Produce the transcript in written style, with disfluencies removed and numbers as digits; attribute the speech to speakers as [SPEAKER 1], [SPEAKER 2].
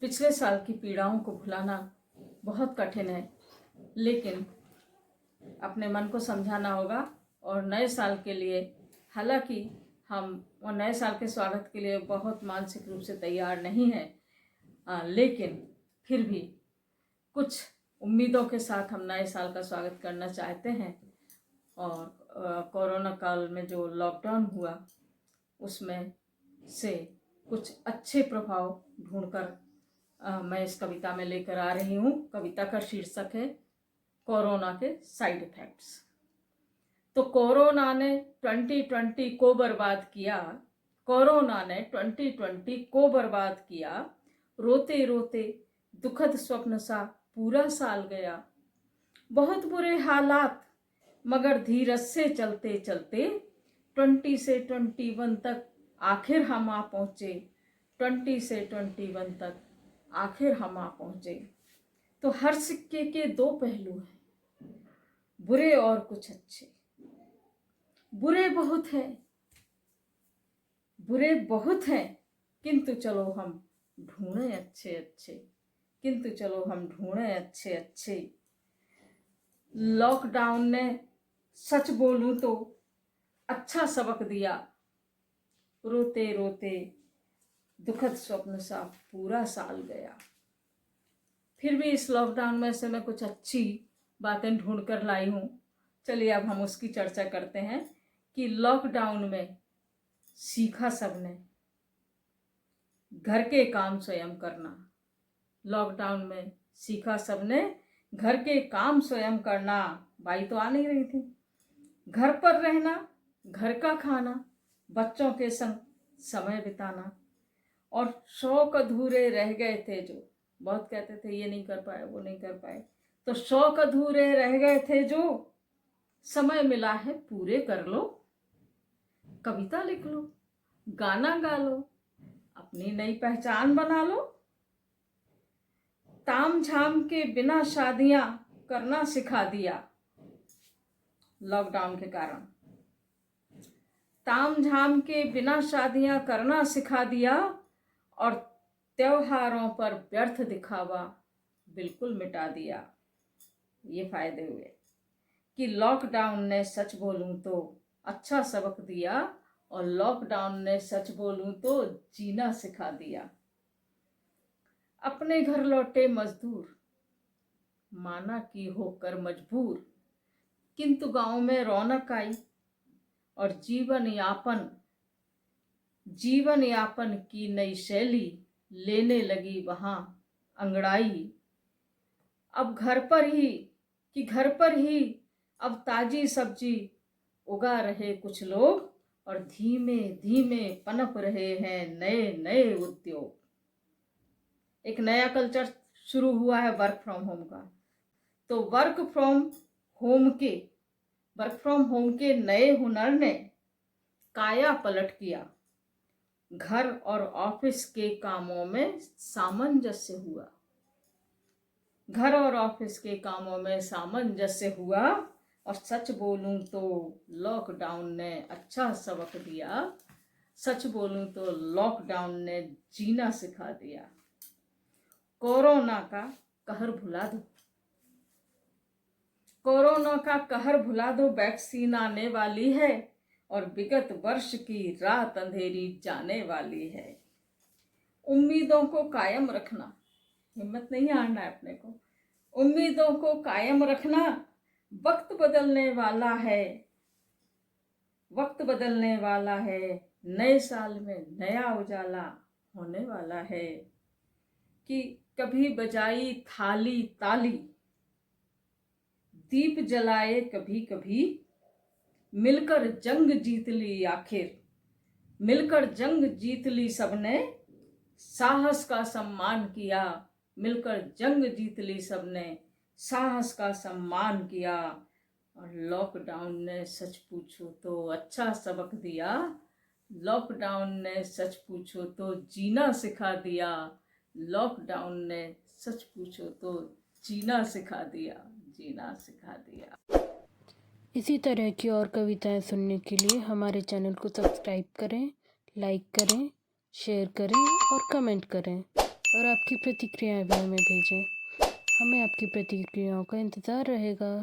[SPEAKER 1] पिछले साल की पीड़ाओं को भुलाना बहुत कठिन है, लेकिन अपने मन को समझाना होगा और नए साल के लिए, हालांकि हम और नए साल के स्वागत के लिए बहुत मानसिक रूप से तैयार नहीं हैं, लेकिन फिर भी कुछ उम्मीदों के साथ हम नए साल का स्वागत करना चाहते हैं। और कोरोना काल में जो लॉकडाउन हुआ उसमें से कुछ अच्छे प्रभाव ढूंढकर मैं इस कविता में लेकर आ रही हूँ। कविता का शीर्षक है कोरोना के साइड इफेक्ट्स। तो कोरोना ने 2020 को बर्बाद किया। कोरोना ने 2020 को बर्बाद किया। रोते रोते दुखद स्वप्न सा पूरा साल गया। बहुत बुरे हालात, मगर धीरज से चलते चलते 20 से 21 तक आखिर हम आ पहुँचे। 20 से 21 तक आखिर हम आ पहुँचे। तो हर सिक्के के दो पहलू हैं, बुरे और कुछ अच्छे। बुरे बहुत हैं, किंतु चलो हम ढूंढें अच्छे अच्छे। लॉकडाउन ने सच बोलूं तो अच्छा सबक दिया। रोते रोते दुखद स्वप्न सा पूरा साल गया। फिर भी इस लॉकडाउन में से मैं कुछ अच्छी बातें ढूंढ कर लाई हूँ। चलिए अब हम उसकी चर्चा करते हैं कि लॉकडाउन में सीखा सबने घर के काम स्वयं करना। लॉकडाउन में सीखा सबने घर के काम स्वयं करना। बाई तो आ नहीं रही थी। घर पर रहना, घर का खाना, बच्चों के संग समय बिताना। और शौक अधूरे रह गए थे जो, बहुत कहते थे ये नहीं कर पाए वो नहीं कर पाए, तो शौक अधूरे रह गए थे जो समय मिला है पूरे कर लो। कविता लिख लो, गाना गा लो, अपनी नई पहचान बना लो। ताम झाम के बिना शादियां करना सिखा दिया। लॉकडाउन के कारण ताम झाम के बिना शादियां करना सिखा दिया और त्योहारों पर व्यर्थ दिखावा बिल्कुल मिटा दिया। ये फायदे हुए कि लॉकडाउन ने सच बोलूं तो अच्छा सबक दिया और लॉकडाउन ने सच बोलूं तो जीना सिखा दिया। अपने घर लौटे मजदूर, माना कि होकर मजबूर, किंतु गांव में रौनक आई और जीवन यापन की नई शैली लेने लगी वहां अंगड़ाई। अब घर पर ही अब ताजी सब्जी उगा रहे कुछ लोग और धीमे धीमे पनप रहे हैं नए नए उद्योग। एक नया कल्चर शुरू हुआ है वर्क फ्रॉम होम का। तो वर्क फ्रॉम होम के नए हुनर ने काया पलट किया। घर और ऑफिस के कामों में सामंजस्य हुआ। और सच बोलूं तो लॉकडाउन ने अच्छा सबक दिया। सच बोलूं तो लॉकडाउन ने जीना सिखा दिया। कोरोना का कहर भुला दो, वैक्सीन आने वाली है और विगत वर्ष की रात अंधेरी जाने वाली है। उम्मीदों को कायम रखना, हिम्मत नहीं हारना है अपने को। उम्मीदों को कायम रखना, वक्त बदलने वाला है। नए साल में नया उजाला होने वाला है। कि कभी बजाई थाली ताली, दीप जलाए कभी कभी, मिलकर जंग जीत ली सबने, साहस का सम्मान किया। और लॉकडाउन ने सच पूछो तो अच्छा सबक दिया। लॉकडाउन ने सच पूछो तो जीना सिखा दिया। लॉकडाउन ने सच पूछो तो जीना सिखा दिया।
[SPEAKER 2] इसी तरह की और कविताएं सुनने के लिए हमारे चैनल को सब्सक्राइब करें, लाइक करें, शेयर करें और कमेंट करें। और आपकी प्रतिक्रियाएं भी हमें भेजें। हमें आपकी प्रतिक्रियाओं का इंतज़ार रहेगा।